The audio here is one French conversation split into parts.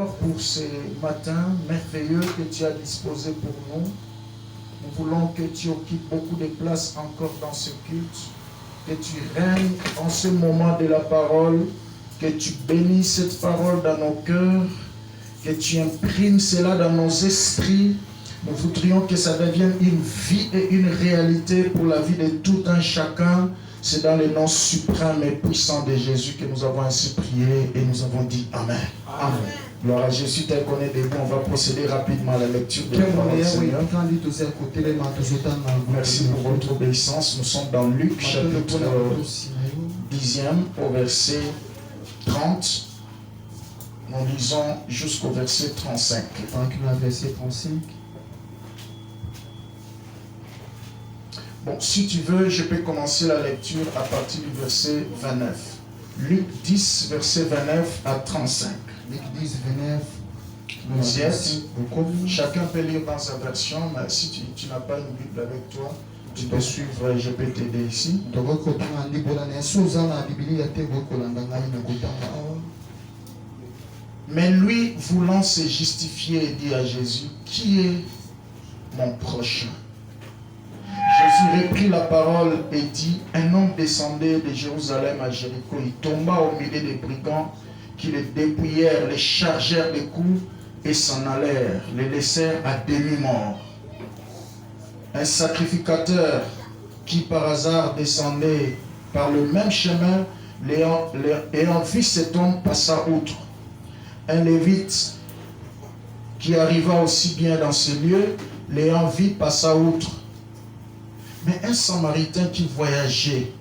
encore pour ces matins merveilleux que tu as disposés pour nous. Nous voulons que tu occupes beaucoup de place encore dans ce culte, que tu règnes en ce moment de la parole, que tu bénisses cette parole dans nos cœurs, que tu imprimes cela dans nos esprits. Nous voudrions que ça devienne une vie et une réalité pour la vie de tout un chacun. C'est dans le nom suprême et puissant de Jésus que nous avons ainsi prié et nous avons dit Amen. Amen. Gloire à Jésus, tel qu'on est debout, on va procéder rapidement à la lecture de la parole du Seigneur. Merci pour votre obéissance. Nous sommes dans Luc, chapitre 10e, au verset 30. Nous lisons jusqu'au verset 35. Bon, si tu veux, je peux commencer la lecture à partir du verset 29. Luc 10, verset 29 à 35. Luc 10, 29. Vous y êtes. Chacun peut lire dans sa version, mais si tu n'as pas une Bible avec toi, tu peux suivre, je peux t'aider ici. Mais lui, voulant se justifier, dit à Jésus, qui est mon prochain? Jésus reprit la parole et dit, un homme descendait de Jérusalem à Jéricho. Il tomba au milieu des brigands qui le dépouillèrent, les chargèrent de coups et s'en allèrent, les laissèrent à demi-mort. Un sacrificateur qui par hasard descendait par le même chemin, ayant vu cet homme, passa outre. Un lévite qui arriva aussi bien dans ce lieu, l'ayant vu, passa outre. Mais un Samaritain qui voyageait,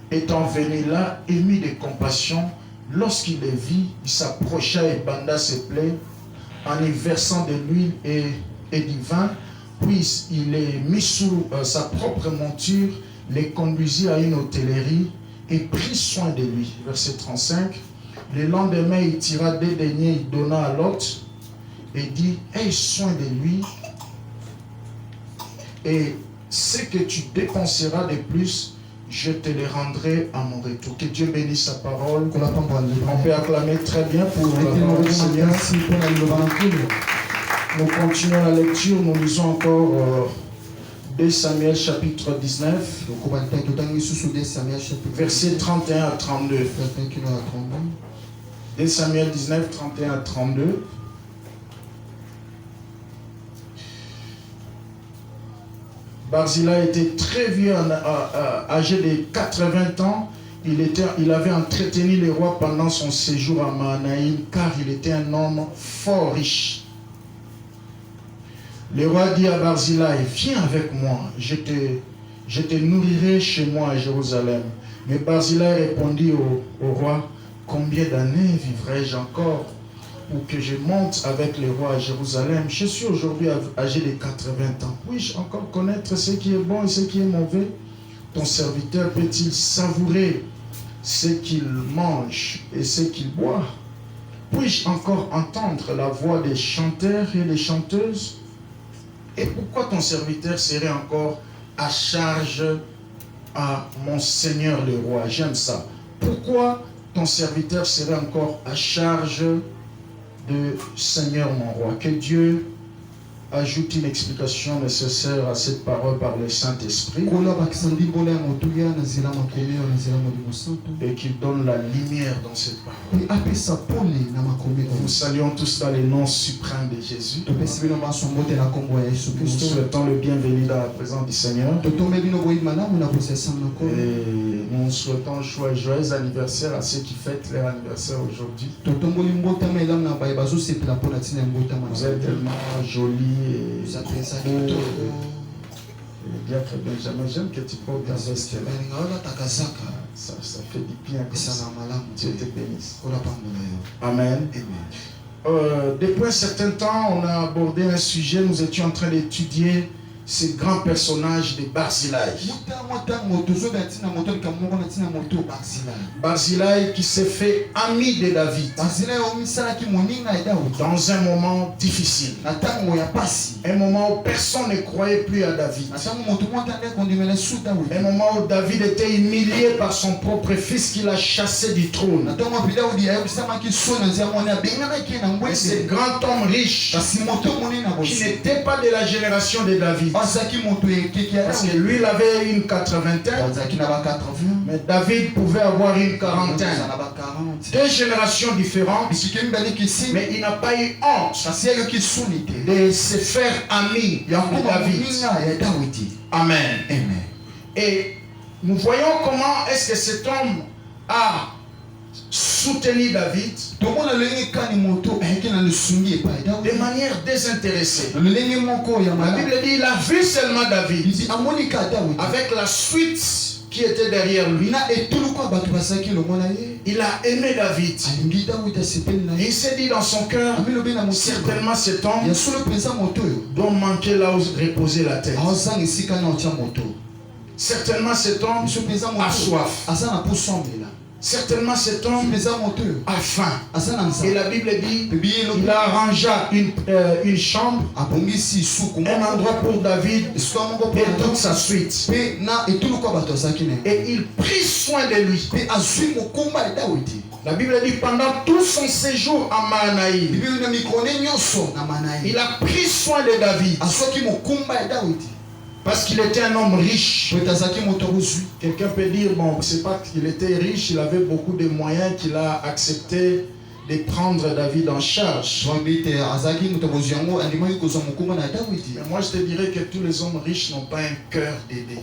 étant venu là, ému de compassion, lorsqu'il le vit, il s'approcha et banda ses plaies en y versant de l'huile et du vin, puis il les mit sous sa propre monture, les conduisit à une hôtellerie et prit soin de lui. Verset 35. Le lendemain, il tira des deniers, il donna à l'hôte et dit, aie soin de lui et ce que tu dépenseras de plus, je te le rendrai à mon retour. Que Dieu bénisse sa parole. On peut acclamer très bien pour le Seigneur. Nous continuons la lecture. Nous lisons encore 2 Samuel chapitre 19, versets 31 à 32. 2 Samuel 19, 31 à 32. Barzilla était très vieux, âgé de 80 ans. Il avait entretenu le roi pendant son séjour à Mahanaïm, car il était un homme fort riche. Le roi dit à Barzilla, viens avec moi, je te nourrirai chez moi à Jérusalem. Mais Barzilla répondit au roi, combien d'années vivrai-je encore pour que je monte avec le roi à Jérusalem? Je suis aujourd'hui âgé de 80 ans. Puis-je encore connaître ce qui est bon et ce qui est mauvais? Ton serviteur peut-il savourer ce qu'il mange et ce qu'il boit? Puis-je encore entendre la voix des chanteurs et des chanteuses? Et pourquoi ton serviteur serait encore à charge à mon Seigneur le roi? J'aime ça. Pourquoi ton serviteur serait encore à charge de Seigneur mon roi? Que Dieu ajoute une explication nécessaire à cette parole par le Saint-Esprit et qu'il donne la lumière dans cette parole. Nous saluons tous dans le nom suprême de Jésus. Nous souhaitons le bienvenu dans la présence du Seigneur. Et nous souhaitons joyeux anniversaire à ceux qui fêtent leur anniversaire aujourd'hui. Vous êtes tellement jolis. Diacre Benjamin, j'aime que tu portes ta veste. Ça fait du bien. Dieu te bénisse. Amen. Depuis un certain temps, on a abordé un sujet. Nous étions en train d'étudier ce grand personnage de Barzillai. Barzillai qui s'est fait ami de David dans un moment difficile. Un moment où personne ne croyait plus à David. Un moment où David était humilié par son propre fils qui l'a chassé du trône. Et ce grand homme riche qui n'était pas de la génération de David. Parce que lui, il avait une 80aine, mais David pouvait avoir une quarantaine. Deux générations différentes, mais il n'a pas eu honte de se faire ami de David. Amen. Et nous voyons comment est-ce que cet homme a soutenu David de manière désintéressée. La Bible dit il a vu seulement David avec la suite qui était derrière lui. Il a aimé David. Et il s'est dit dans son cœur, certainement cet homme doit manquer là où reposer la tête. Certainement cet homme a soif. Certainement cet homme a faim. Et la Bible dit il arrangea une chambre, un endroit pour David et toute sa suite. Et il prit soin de lui. La Bible dit pendant tout son séjour à Mahanaïm, il a pris soin de David. Parce qu'il était un homme riche. Quelqu'un peut dire, bon, c'est pas qu'il était riche, il avait beaucoup de moyens, qu'il a accepté de prendre David en charge. Mais moi je te dirais que tous les hommes riches n'ont pas un cœur d'aider.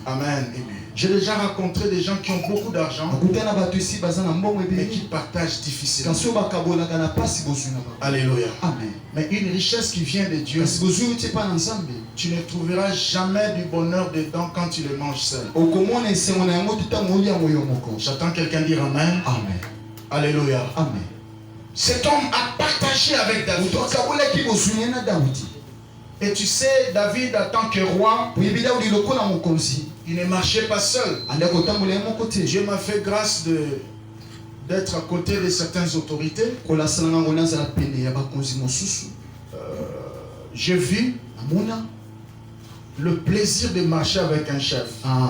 Amen. J'ai déjà rencontré des gens qui ont beaucoup d'argent mais qui partagent difficilement. Alléluia. Amen. Mais une richesse qui vient de Dieu, tu ne trouveras jamais du bonheur dedans quand tu le manges seul. J'attends quelqu'un dire Amen. Amen. Alléluia. Amen. Cet homme a partagé avec David. Et tu sais, David, en tant que roi, il ne marchait pas seul. Dieu m'a fait grâce d'être à côté de certaines autorités. J'ai vu le plaisir de marcher avec un chef. Un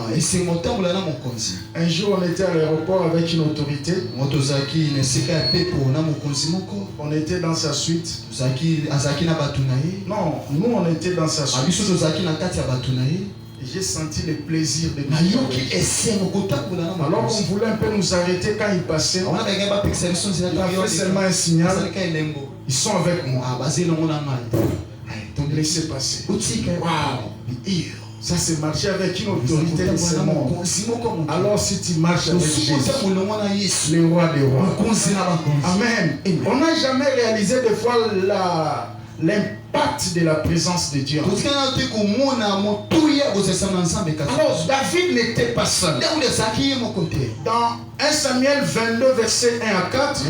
jour, on était à l'aéroport avec une autorité. On était dans sa suite. Non, nous on était dans sa suite. J'ai senti le plaisir de marcher. Alors qu'on voulait un peu nous arrêter quand il passait. Il a fait seulement un signal. Ils sont avec moi. Laissez passer. Waouh! Ça c'est marcher avec une autorité de ce monde. Alors si tu marches avec Jésus, le roi des rois. Amen. On n'a jamais réalisé des fois l'impact de la présence de Dieu. Alors David n'était pas seul. Dans 1 Samuel 22 verset 1 à 4,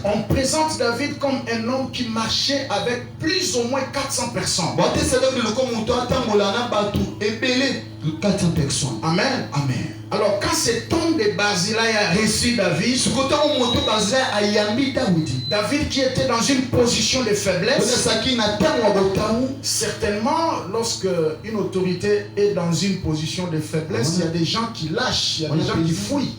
on présente David comme un homme qui marchait avec plus ou moins 400 personnes. Amen. Amen. Alors quand cet homme de Barzillai a reçu David, David qui était dans une position de faiblesse, certainement lorsque une autorité est dans une position de faiblesse, il y a des gens qui lâchent, il y a des gens qui fuient.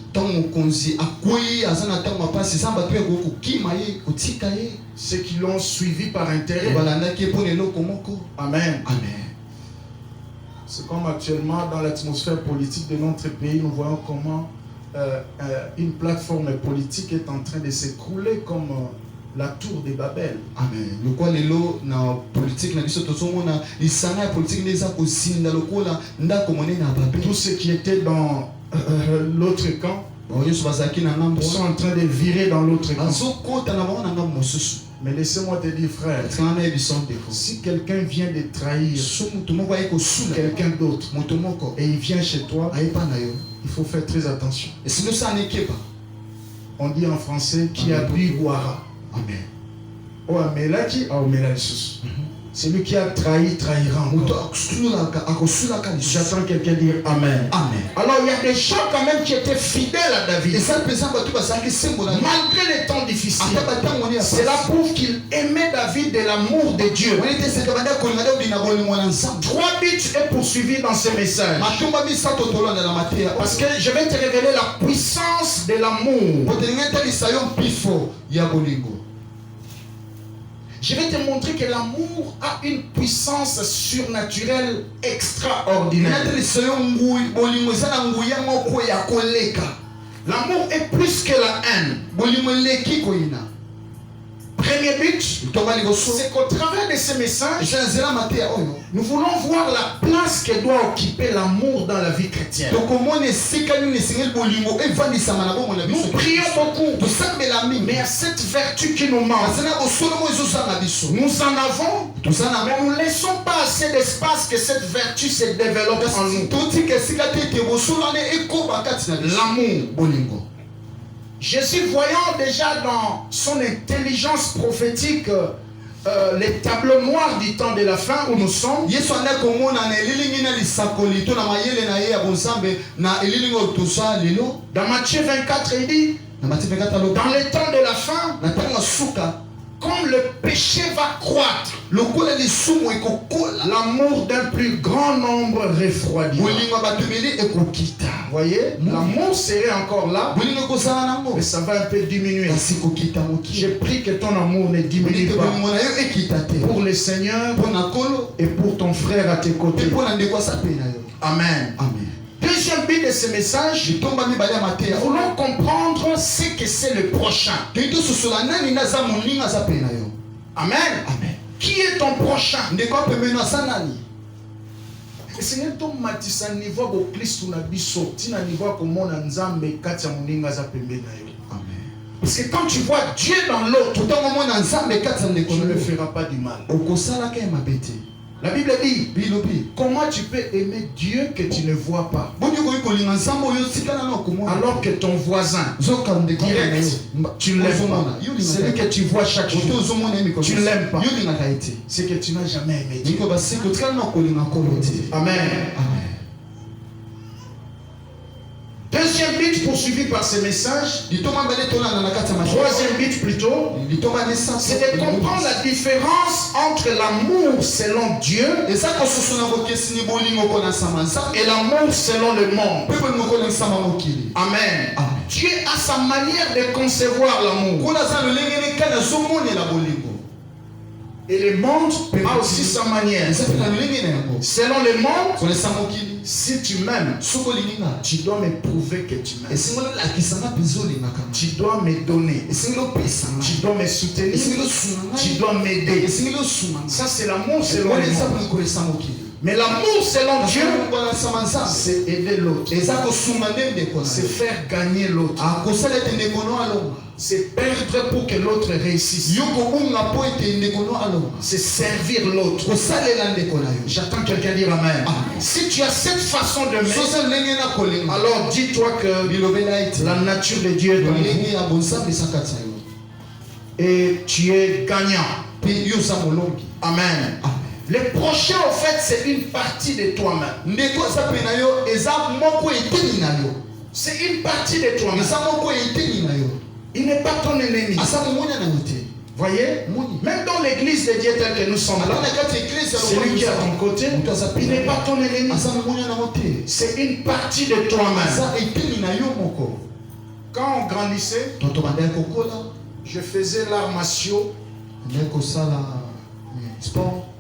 Ceux qui l'ont suivi par intérêt. Amen. Amen. C'est comme actuellement dans l'atmosphère politique de notre pays, nous voyons comment une plateforme politique est en train de s'écrouler comme la tour de Babel. Amen. Tous ceux qui étaient dans l'autre camp sont en train de virer dans l'autre camp. Mais laissez-moi te dire, frère, si quelqu'un vient de trahir quelqu'un d'autre et il vient chez toi, il faut faire très attention. On dit en français qui a bu boira. Amen. Celui qui a trahi, trahira encore. J'attends quelqu'un dire Amen. Amen. Alors il y a des gens quand même qui étaient fidèles à David. Malgré les temps difficiles. Cela prouve qu'il aimait David de l'amour de Dieu. 3 buts est poursuivi dans ce message. Parce que je vais te révéler la puissance de l'amour. Je vais te montrer que l'amour a une puissance surnaturelle extraordinaire. L'amour est plus que la haine. Premier but, c'est qu'au travers de ce message, nous voulons voir la place que doit occuper l'amour dans la vie chrétienne. Nous prions beaucoup, mais à cette vertu qui nous manque, nous en avons, mais nous ne laissons pas assez d'espace que cette vertu se développe en nous. L'amour. Jésus, voyant déjà dans son intelligence prophétique les tableaux noirs du temps de la fin où nous sommes, dans Matthieu 24, il dit, dans les temps de la fin, comme le péché va croître, l'amour d'un plus grand nombre refroidira. Voyez, l'amour serait encore là, mais ça va un peu diminuer. J'ai pris que ton amour ne diminue pas pour le Seigneur et pour ton frère à tes côtés. Amen. Deuxième but de ce message, nous voulons comprendre ce que c'est le prochain. Amen. Qui est ton prochain? Parce que quand tu vois Dieu dans l'autre, tu ne le feras pas du mal. La Bible dit, comment tu peux aimer Dieu que tu ne vois pas, alors que ton voisin direct, tu ne l'aimes pas. Celui que tu vois chaque jour, tu ne l'aimes pas. C'est que tu n'as jamais aimé Dieu. Amen. Deuxième but poursuivi par ce message, troisième but plutôt, c'est de comprendre la différence entre l'amour selon Dieu et l'amour selon le monde. Amen. Dieu a sa manière de concevoir l'amour. Et le monde a aussi sa manière. Selon le monde, si tu m'aimes, tu dois me prouver que tu m'aimes. Tu dois me donner. Tu dois me soutenir. Tu dois m'aider. Ça, c'est l'amour selon le monde. Mais l'amour selon Dieu, c'est aider l'autre. C'est faire gagner l'autre. C'est perdre pour que l'autre réussisse. C'est servir l'autre. J'attends quelqu'un dire Amen. Si tu as cette façon de m'aimer, alors dis-toi que la nature de Dieu est dans vous. Et tu es gagnant. Amen. Le prochain, en fait, c'est une partie de toi-même. C'est une partie de toi-même. Il n'est pas ton ennemi. Voyez, même dans l'église de Dieu telle que nous sommes là, celui qui est à ton côté, il n'est pas ton ennemi. C'est une partie de toi-même. Quand on grandissait, je faisais l'art martiaux.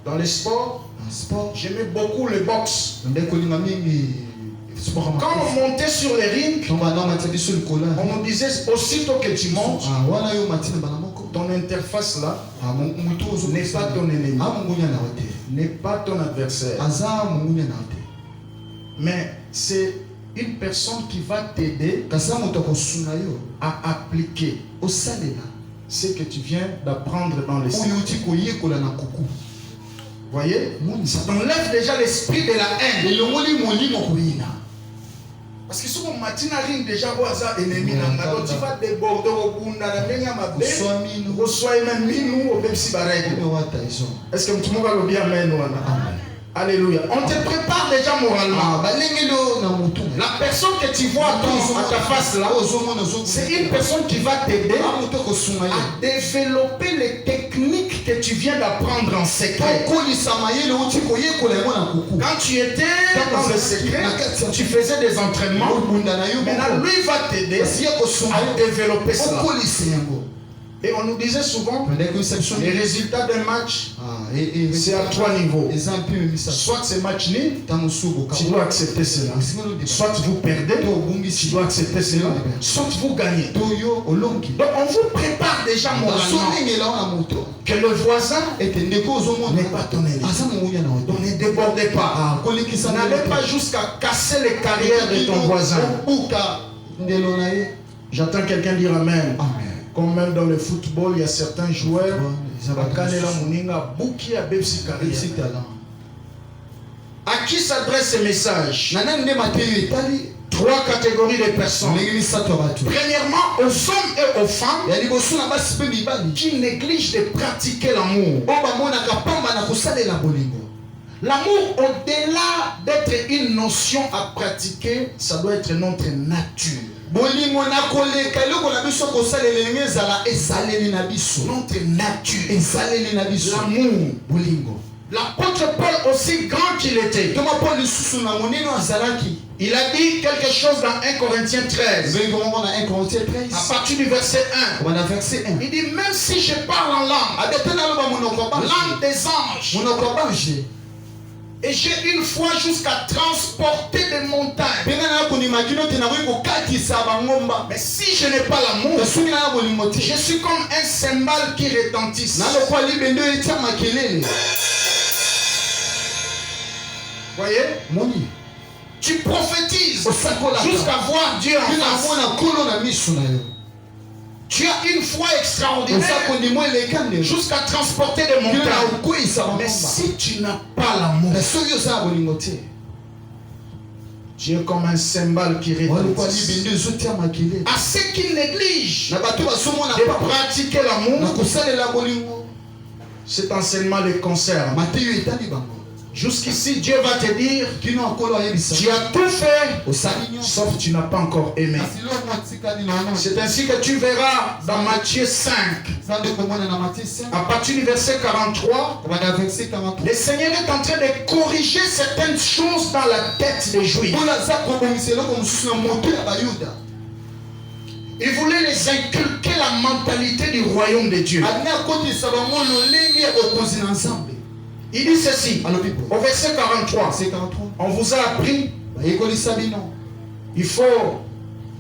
Dans les sports, j'aimais beaucoup le boxe. Quand on montait sur les rings, on nous disait aussitôt que tu montes, ton interface là n'est pas ton ennemi, n'est pas ton adversaire, mais c'est une personne qui va t'aider à appliquer ce que tu viens d'apprendre dans les secrets. Voyez, ça t'enlève déjà l'esprit de la haine. Parce que si on matin ring déjà voisin ennemi donc tu vas déborder au bunda na ndenge mabe reçoit même minou au pepsi bareg. Est-ce que tout le monde va le bien amen ou alléluia. On te prépare déjà moralement. La personne que tu vois à ta face là, c'est une personne qui va t'aider à développer les techniques que tu viens d'apprendre en secret. Quand tu étais dans le secret, tu faisais des entraînements. Maintenant, lui va t'aider à développer cela. Et on nous disait souvent, les résultats d'un match, c'est à 3 niveaux. Soit c'est match nul, tu dois accepter cela. Soit vous perdez, tu dois accepter cela. Soit vous gagnez. Donc on vous prépare déjà moralement que le voisin n'est pas ton ennemi. Donc ne débordez pas. N'allez pas jusqu'à casser les carrières de ton voisin. J'entends quelqu'un dire Amen. Comme même dans le football, il y a certains joueurs à qui s'adresse ce message? 3 catégories de personnes. Premièrement, aux hommes et aux femmes qui négligent de pratiquer l'amour. L'amour, au-delà d'être une notion à pratiquer, ça doit être notre nature. Notre nature. L'amour. L'apôtre Paul, aussi grand qu'il était, il a dit quelque chose dans 1 Corinthiens 13. À partir du verset 1. Il dit, même si je parle en langue des anges, et j'ai une foi jusqu'à transporter des montagnes. Mais si je n'ai pas l'amour, je suis comme un cymbale qui retentit. Voyez? Tu prophétises jusqu'à voir Dieu en face. Tu as une foi extraordinaire jusqu'à transporter des montagnes. Mais si tu n'as pas l'amour, tu es comme un cymbale qui retentit. À ceux qui négligent de pratiquer l'amour, cet enseignement les concerne. Jusqu'ici, Dieu va te dire, tu as tout fait, sauf tu n'as pas encore aimé. C'est ainsi que tu verras dans Matthieu 5, à partir du verset 43, le Seigneur est en train de corriger certaines choses dans la tête des Juifs. Il voulait les inculquer la mentalité du royaume de Dieu. Il dit ceci, au verset 43, on vous a appris, il faut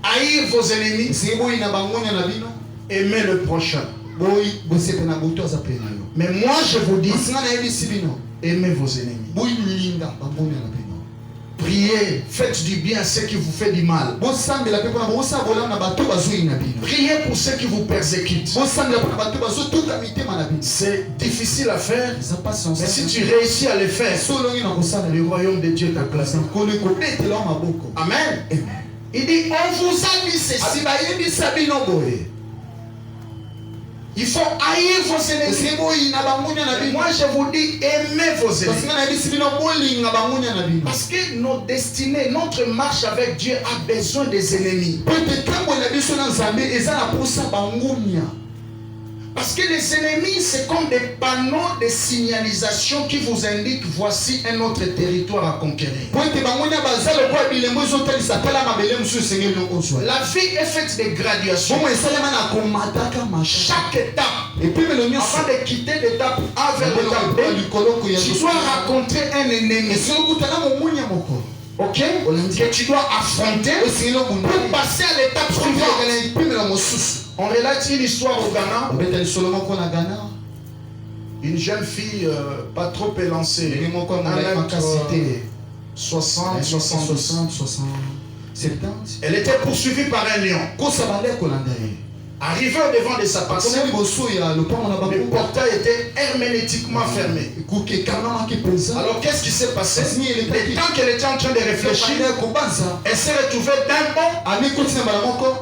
haïr vos ennemis, aimer le prochain. Mais moi je vous dis, aimez vos ennemis. Priez, faites du bien à ceux qui vous font du mal. Priez pour ceux qui vous persécutent. C'est difficile à faire, mais si tu réussis à le faire, le royaume de Dieu t'acclame. Amen. Il dit, on vous a dit ceci. Il faut haïr vos ennemis. Moi je vous dis, aimez vos ennemis. Parce que nos destinées, notre marche avec Dieu a besoin des ennemis. Parce que les ennemis, c'est comme des panneaux de signalisation qui vous indiquent voici un autre territoire à conquérir. La vie est faite de graduations. Chaque étape, avant de quitter l'étape A vers l'étape B, tu dois rencontrer un ennemi. Ok? Que tu dois affronter pour passer à l'étape suivante. On relate une histoire au Ghana. Une jeune fille pas trop élancée, 60, 70. Elle était poursuivie par un lion. Arrivé au devant de sa parcelle, le portail était hermétiquement fermé. Alors qu'est-ce qui s'est passé? Le temps qu'elle était en train de réfléchir, elle s'est retrouvée d'un bond,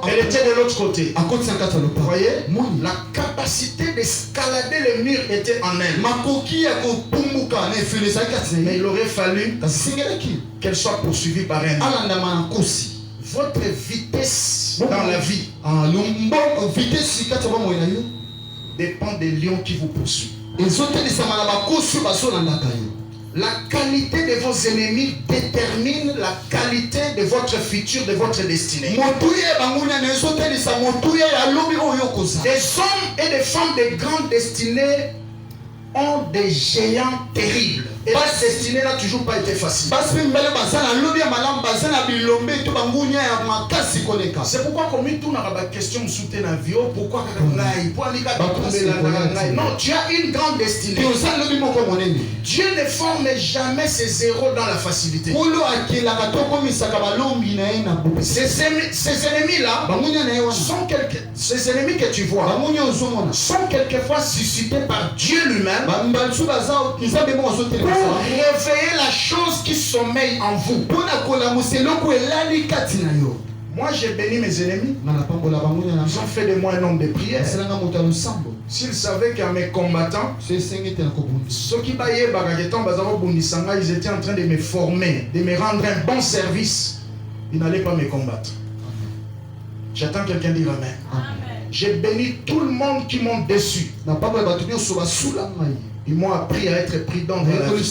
elle était de l'autre côté. Vous voyez? La capacité d'escalader le mur était en elle. Mais il aurait fallu qu'elle soit poursuivie par un homme. Votre vitesse dans la vie dépend des lions qui vous poursuivent. La qualité de vos ennemis détermine la qualité de votre futur, de votre destinée. Des hommes et des femmes de grande destinée ont des géants terribles. Et la destinée n'a toujours pas été facile. C'est pourquoi comme tout n'a pas question de soutenir la vie, pourquoi non, tu as une grande destinée. Dieu ne forme jamais ses zéros dans la facilité. Ces ennemis-là sont ces ennemis que tu vois sont quelquefois suscités par Dieu lui-même pour réveiller la chose qui sommeille en vous. Moi j'ai béni mes ennemis. Ils ont fait de moi un homme de prière. S'ils savaient qu'à mes combattants, ceux qui ils étaient en train de me former, de me rendre un bon service, ils n'allaient pas me combattre. J'attends quelqu'un dire Amen. J'ai béni tout le monde qui m'ont déçu. Ils m'ont appris à être prudent dans la vie.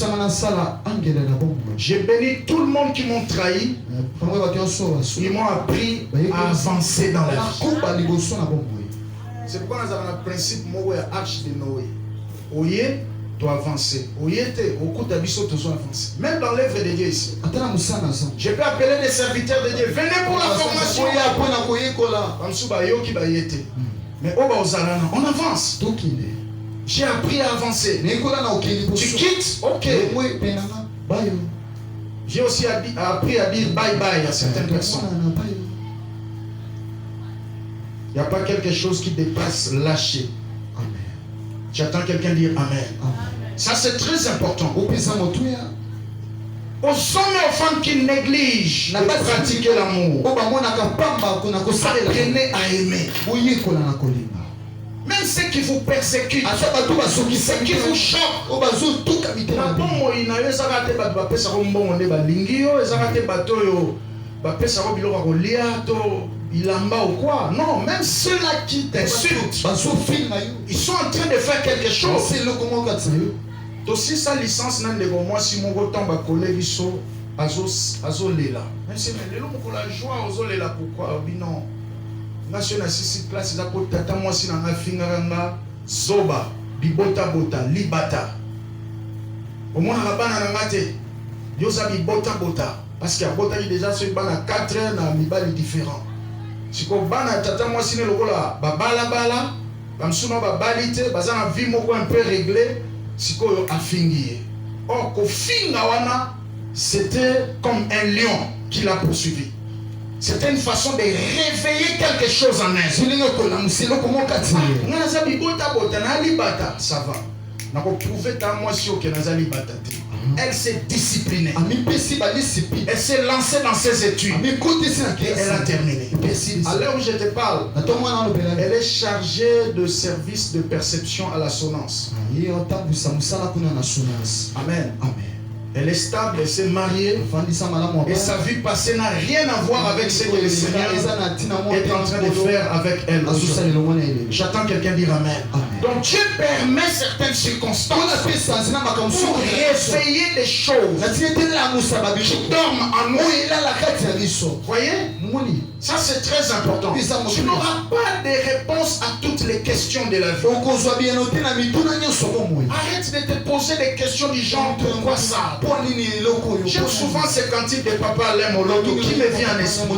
J'ai béni tout le monde qui m'ont trahi. Ils m'ont appris à avancer dans la vie. C'est pourquoi nous avons le principe de l'arche de Noé. Oye, tu avancer. Oye, avancer. Même dans l'œuvre de Dieu ici. Je peux appeler des serviteurs de Dieu. Venez pour la formation. Mais on avance. J'ai appris à avancer. Tu quittes? Ok. J'ai aussi appris à dire bye bye à certaines personnes. Il n'y a pas quelque chose qui dépasse lâcher. J'attends quelqu'un dire Amen. Ça c'est très important. Aux hommes et aux femmes qui négligent de pratiquer l'amour, apprenez à aimer. Même ceux qui vous persécutent, ceux qui vous choquent, ou quoi. Non, même ceux-là qui t'insultent, ils sont en train de faire quelque chose. Aussi sa licence n'a pas moi si mon retour va coller biso azolela. Mais c'est le long pour la joie azolela pourquoi non. National sisi classe za ko tata moi si na fingaranga zoba bibota bota libata. Au moins la bana na ngate yoza bibota bota parce qu'il y a bota qui déjà sur bana 4 ans na mibali différent. Si ko bana tata moi si ne lokola babala bala bamsuna babalite bazana vie moko un peu réglé siko yo afingiye. Or ko finga wana c'était comme un lion qui l'a poursuivi. C'était une façon de réveiller quelque chose en elle. Ça va. Elle s'est disciplinée. Elle s'est lancée dans ses études. Et elle a terminé. À l'heure où je te parle, elle est chargée de service de perception à l'assonance. Amen. Elle est stable, elle s'est mariée et sa vie passée n'a rien à voir avec ce que le Seigneur est en train de faire avec elle. J'attends quelqu'un dire Amen. Donc Dieu permet certaines circonstances pour réveiller des choses qui dorment en nous. Vous voyez? Ça c'est très important. Tu n'auras pas de réponse à toutes les questions de la vie. Arrête de te poser des questions du genre pourquoi ça? J'aime souvent ces cantiques de Papa Lemoloto qui me vient en esprit.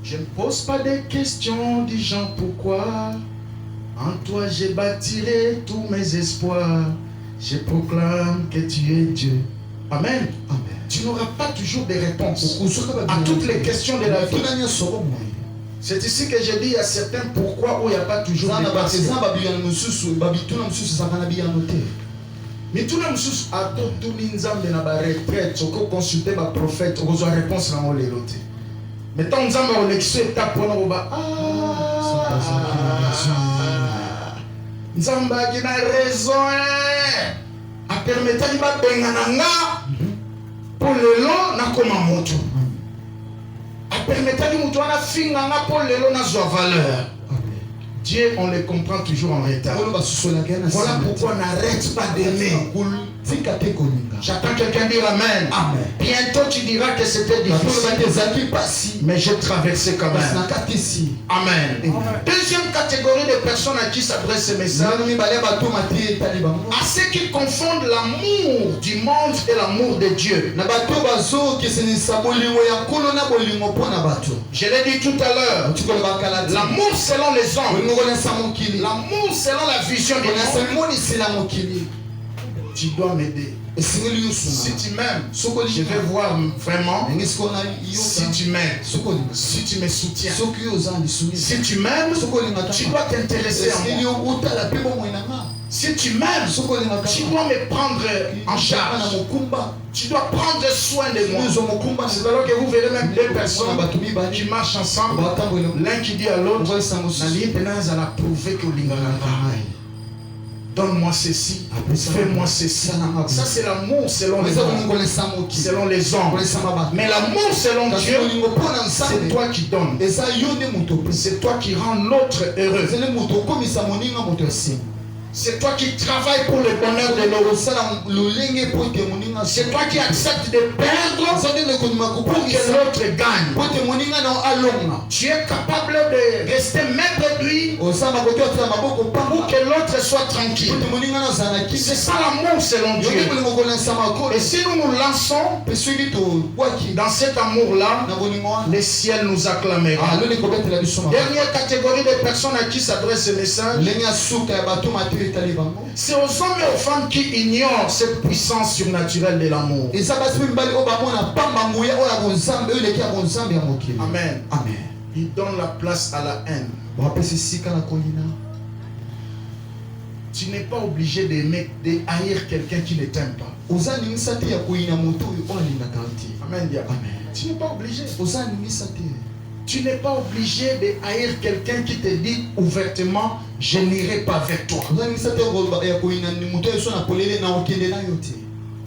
Je ne pose pas de questions du genre pourquoi. En toi j'ai bâtiré tous mes espoirs. Je proclame que tu es Dieu. Amen. Tu n'auras pas toujours des réponses à toutes les questions de la vie. C'est ici que je dis il y a certains pourquoi où il n'y a pas toujours de passion. Mais tout le monde a tout nzambe na ba retraite, oko consulter ba prophète, oko zo réponse na ngolelo te. Mais tant nzambe o lection étape pour na ba nzambe qui na raison a permettre ba bengana nga pour lelo na koma moto. A permettre mutu na finga nga pour lelo na zo valeur. Dieu, on le comprend toujours en retard. Voilà pourquoi on n'arrête pas d'aimer. J'attends quelqu'un dire Amen. Amen. Bientôt tu diras que c'était difficile. Mais j'ai traversé quand même. Amen. Deuxième catégorie de personnes à qui s'adresse ce message. À ceux qui confondent l'amour du monde et l'amour de Dieu. Je l'ai dit tout à l'heure. L'amour selon les hommes. L'amour selon la vision du monde. Tu dois m'aider. Si tu m'aimes, je vais voir vraiment. Si tu m'aimes, si tu me soutiens, si tu m'aimes, tu dois t'intéresser à moi. Si tu m'aimes, tu dois me prendre en charge. Tu dois prendre soin de moi. C'est alors que vous verrez même deux personnes qui marchent ensemble. L'un qui dit à l'autre, prouver que donne-moi ceci, fais-moi ceci. Ça c'est l'amour selon les hommes. Selon les hommes. Mais l'amour selon Dieu, c'est toi qui donnes. C'est toi qui rends l'autre heureux. C'est toi qui travailles pour le bonheur de l'autre. C'est toi qui acceptes de perdre pour que l'autre gagne. Tu es capable de rester maître de lui pour que l'autre soit tranquille. C'est ça l'amour selon Dieu. Et si nous nous lançons dans cet amour-là, le ciel nous acclamera. Dernière catégorie de personnes à qui s'adresse ce message. C'est aux hommes et aux femmes qui ignorent cette puissance surnaturelle de l'amour. Amen. Amen. Ils donnent la place à la haine. Tu n'es pas obligé d'aimer, de haïr quelqu'un qui ne t'aime pas. Amen. Tu n'es pas obligé. Tu n'es pas obligé de haïr quelqu'un qui te dit ouvertement je n'irai pas avec toi.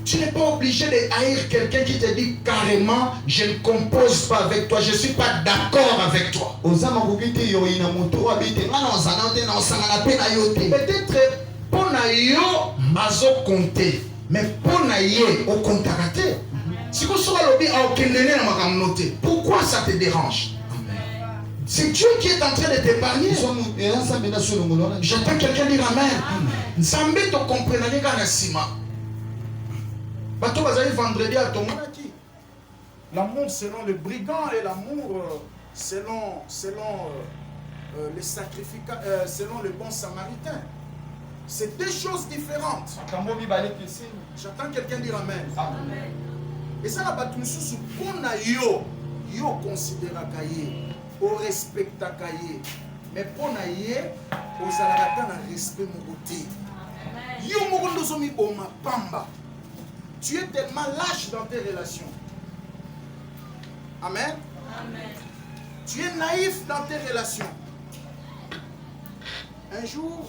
Tu n'es pas obligé de haïr quelqu'un qui te dit carrément je ne compose pas avec toi, je ne suis pas d'accord avec toi. Peut-être pour naïo azo compter, mais pour naïe au contacté. Si vous savez pourquoi ça te dérange? C'est Dieu qui est en train de t'épargner. J'entends quelqu'un dire Amen. Nzambe to comprenez kana sima. Bato bazali vendredi à ton monaki. L'amour selon le brigand et l'amour selon les sacrificats, selon le bon samaritain. C'est deux choses différentes. J'entends quelqu'un dire Amen. Amen. Et ça la batu sous pona yo considère kaye. Au respect ta cahier, mais pour naïe, aux alarata na respect mon côté. Yo mogondo somi boma pamba. Tu es tellement lâche dans tes relations. Amen. Amen. Tu es naïf dans tes relations. Un jour,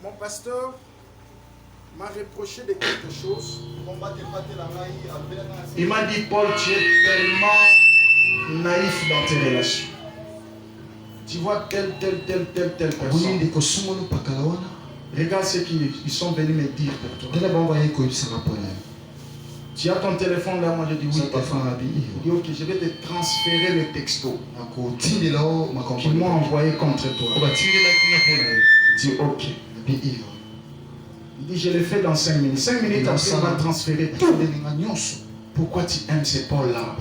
mon pasteur m'a reproché de quelque chose. Il m'a dit Paul, tu es tellement naïf dans tes relations. Tu vois telle personne. Regarde ce qu'ils sont venus me dire pour toi. Tu as ton téléphone là, moi je dis oui. Je dis ok, je vais te transférer le texto qu'ils m'ont envoyé contre toi. Je dis ok. Il dit je le fais dans 5 minutes. 5 minutes après il m'a transféré tout. Pourquoi tu aimes ce Paul-là?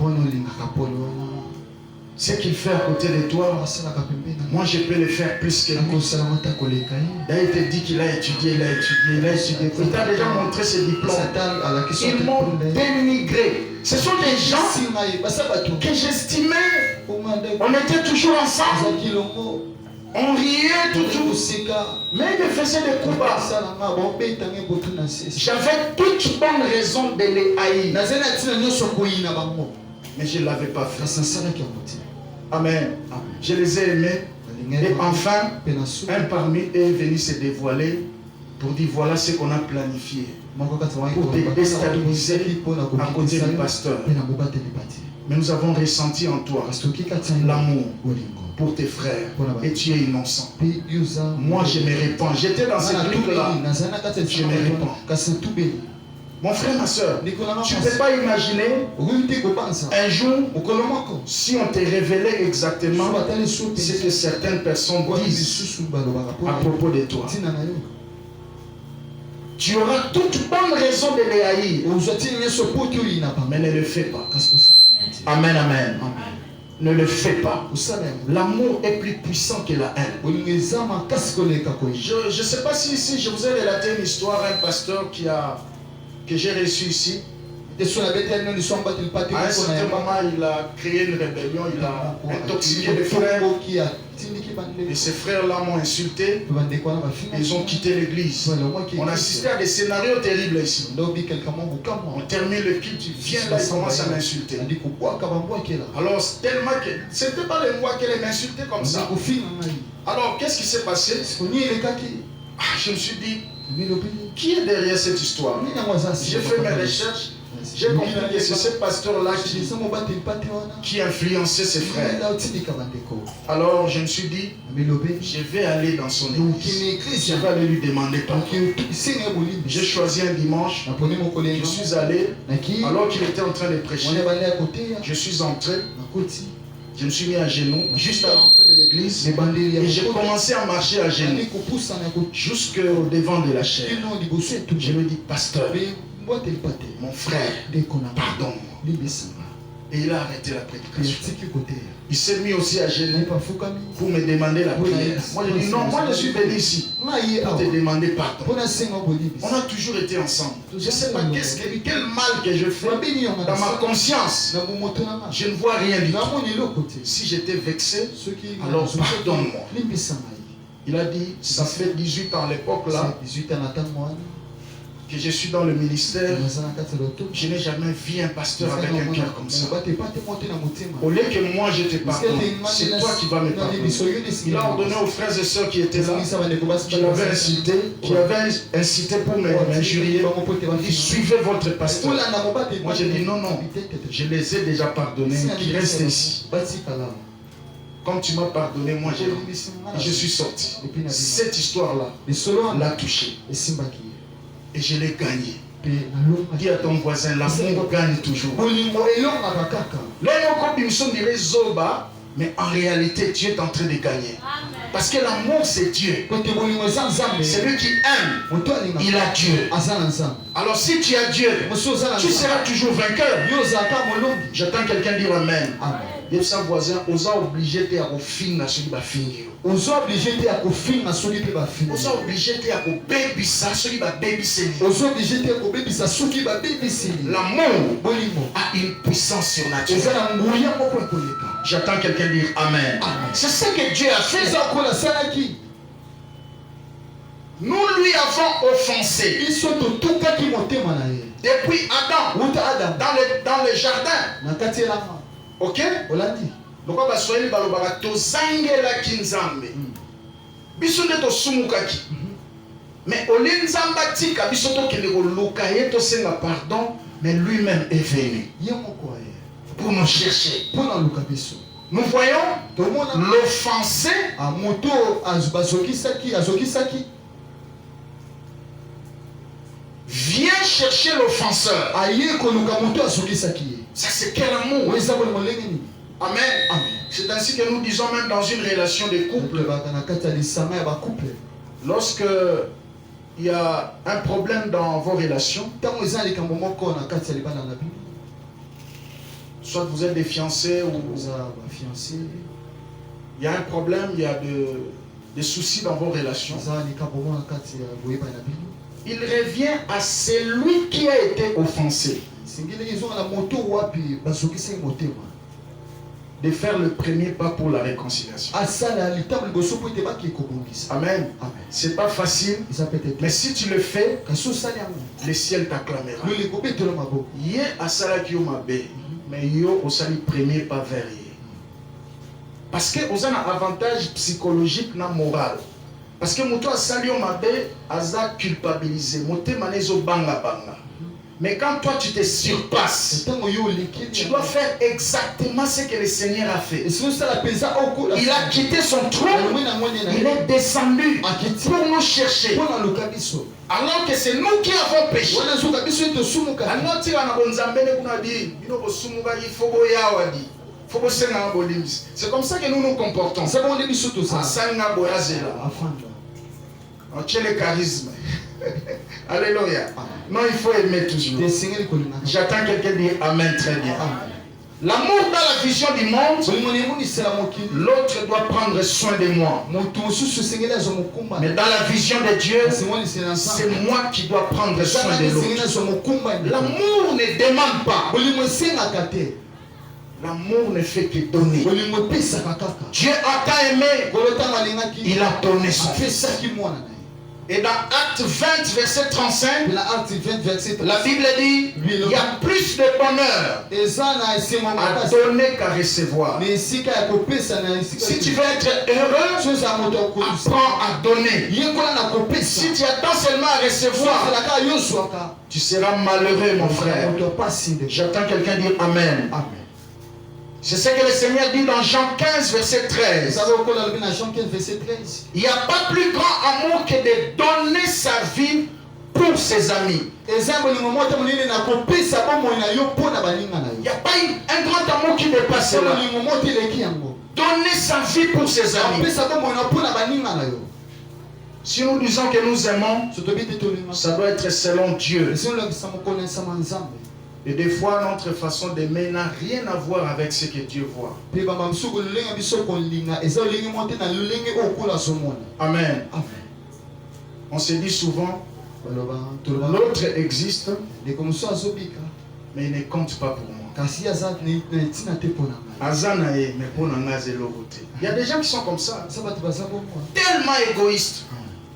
Ce qu'il fait à côté de toi, moi je peux le faire plus que lui. Là il te dit qu'il a étudié, il a étudié. Il t'a déjà montré ses diplômes. Ils m'ont dénigré. Ce sont des gens que j'estimais On était toujours ensemble. On riait toujours. Mais il faisait des coups bas. J'avais toute bonne raison de les haïr. Mais je ne l'avais pas fait. Amen. Je les ai aimés. Et enfin, un parmi eux est venu se dévoiler pour dire voilà ce qu'on a planifié. Pour te déstabiliser à côté du pasteur. Mais nous avons ressenti en toi l'amour pour tes frères. Et tu es innocent. Moi, je me répands. J'étais dans ce truc-là. Je me répands. Mon frère, ma soeur, tu ne peux pas imaginer un jour si on te révélait exactement ce que certaines personnes disent à propos de toi. Tu auras toute bonne raison de les haïr, mais ne le fais pas. Amen, amen. Ne le fais pas. L'amour est plus puissant que la haine. Je ne sais pas si je vous ai relaté une histoire d'un pasteur que j'ai reçu ici. À un certain moment, il a créé une rébellion, il a intoxiqué les frères. Et ces frères-là m'ont insulté. Ils ont quitté l'église. On assistait à des scénarios terribles ici. On termine le culte, tu viens là, il commence à m'insulter. Alors, tellement que ce n'était pas les mois qu'elle m'insultait comme ça. Alors, qu'est-ce qui s'est passé? Je me suis dit, qui est derrière cette histoire? J'ai fait mes recherches. J'ai compris que c'est ce pasteur-là qui influençait ses frères. Alors je me suis dit, je vais aller dans son église. Je vais aller lui demander pardon. J'ai choisi un dimanche. Je suis allé. Alors qu'il était en train de prêcher, je suis entré. Je me suis mis à genoux juste à l'entrée de l'église et j'ai commencé à marcher à genoux jusqu'au devant de la chaire. Je lui dis, pasteur, mon frère, pardonne-moi. Et il a arrêté la prédication. Il s'est mis aussi à genoux pour me demander la prière. Moi je dis non, moi je suis venu ici pour te demander pardon. On a toujours été ensemble. Je ne sais pas quel mal que je fais dans ma conscience. Je ne vois rien du tout. Si j'étais vexé, alors pardonne-moi. Il a dit, ça fait 18 ans à l'époque là que je suis dans le ministère. Je n'ai jamais vu un pasteur avec un cœur comme ça. Au lieu que moi je te pardonne, c'est toi qui vas me pardonner. Il a ordonné aux frères et sœurs qui étaient là, qui avaient incité pour m'injurier, ils suivez votre pasteur. Moi j'ai dit non, je les ai déjà pardonnés, qui restent ici. Comme tu m'as pardonné, moi je suis sorti. Cette histoire-là l'a touché. Et je l'ai gagné. Dis à ton voisin, l'amour gagne toujours. Mais en réalité, tu es en train de gagner. Parce que l'amour, c'est Dieu. Celui qui aime, il a Dieu. Alors si tu as Dieu, tu seras toujours vainqueur. J'entends quelqu'un dire Amen. Et sa voisin, on a obligé de finir celui qui va finir. On a obligé de finir celui qui va finir. On a obligé de baby ça, celui qui va baby c'est. On a obligé de baby ça, celui qui va baby c'est. L'amour a une puissance surnaturelle. J'attends quelqu'un dire Amen. C'est ce que Dieu a fait. Nous lui avons offensé. Depuis Adam, dans le jardin. Ok? Pourquoi parce que balobaka tozangela kinzambe. Biso nde tosumukaki. Mais olinzamba tika biso to kende ko luka yeto senga pardon, mais lui-même est venu pour nous chercher. Nous voyons l'offensé vient chercher l'offenseur. Ça c'est quel amour? Amen. C'est ainsi que nous disons même dans une relation de couple. Lorsque il y a un problème dans vos relations, soit vous êtes des fiancés ou il y a un problème, il y a des soucis dans vos relations. Il revient à celui qui a de faire le premier pas pour la réconciliation. Amen. C'est pas facile, mais si tu le fais, le ciel t'acclamera. Yé asala ki yo mabe, mais yo osali premier pas vers yé. Parce que vous avez un avantage psychologique na moral. Parce que moto asali yo mabe, aza culpabilisé. Moté manezo banga banga. Mais quand toi tu te surpasses, tu dois faire exactement ce que le Seigneur a fait. Il a quitté son trône, il est descendu pour nous chercher. Alors que c'est nous qui avons péché. C'est comme ça que nous nous comportons. Tu as le charisme. Alléluia. Non, il faut aimer toujours. J'attends quelqu'un dire Amen très bien. L'amour dans la vision du monde, l'autre doit prendre soin de moi. Mais dans la vision de Dieu, c'est moi qui dois prendre soin de l'autre. L'amour ne demande pas. L'amour ne fait que donner. Dieu a tant aimé, il a donné son fils. Et dans Acte 20, verset 35, la Bible dit il y a plus de bonheur à donner qu'à recevoir. Si tu veux être heureux, apprends à donner. Si tu attends seulement à recevoir, tu seras malheureux, mon frère. J'attends quelqu'un dire Amen. C'est ce que le Seigneur dit dans Jean 15, verset 13. Il n'y a pas plus grand amour que de donner sa vie pour ses amis. Il n'y a pas un grand amour qui dépasse cela. Donner sa vie pour ses amis. Si nous disons que nous aimons, ça doit être selon Dieu. Et des fois, notre façon d'aimer n'a rien à voir avec ce que Dieu voit. Amen. On se dit souvent, l'autre existe, mais il ne compte pas pour moi. Il y a des gens qui sont comme ça, tellement égoïstes.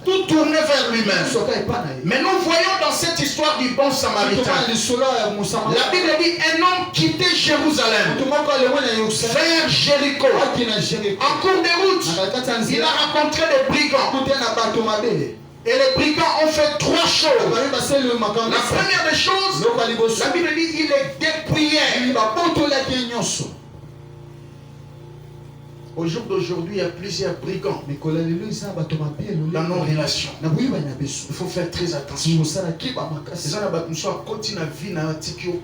Tout tourné vers lui-même. Mais nous voyons dans cette histoire du bon samaritain, la Bible dit un homme quittait Jérusalem vers Jéricho. En cours de route, il a rencontré des brigands. Et les brigands ont fait trois choses. La première des choses, la Bible dit il est dépouillé. Au jour d'aujourd'hui, il y a plusieurs brigands dans nos relations. Il faut faire très attention. C'est ça que nous sommes continue à vivre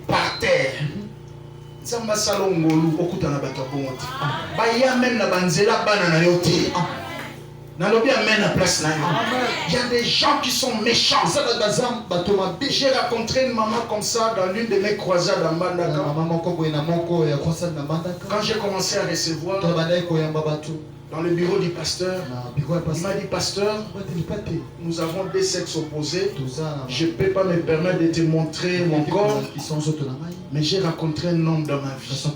par terre. Il y a des gens qui sont méchants. J'ai rencontré une maman comme ça dans l'une de mes croisades à Mbandaka. Quand j'ai commencé à recevoir dans le bureau du pasteur, il m'a dit pasteur, nous avons des sexes opposés. Je ne peux pas me permettre de te montrer mon corps. Mais j'ai rencontré un homme dans ma vie.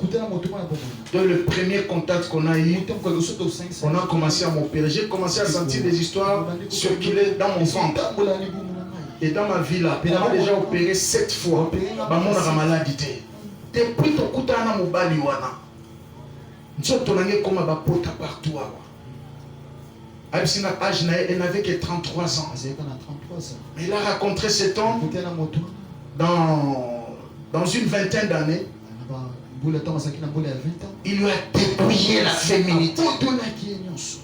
Dans le premier contact qu'on a eu, on a commencé à m'opérer. J'ai commencé à sentir des histoires circuler dans mon ventre. Et dans ma vie là, on m'a déjà opéré 7 fois. Maman a maladie. Depuis ton coup d'ana mobali wana. Comme partout. Elle n'avait que 33 ans. Mais il a rencontré cet homme dans une vingtaine d'années. Il lui a dépouillé la féminité.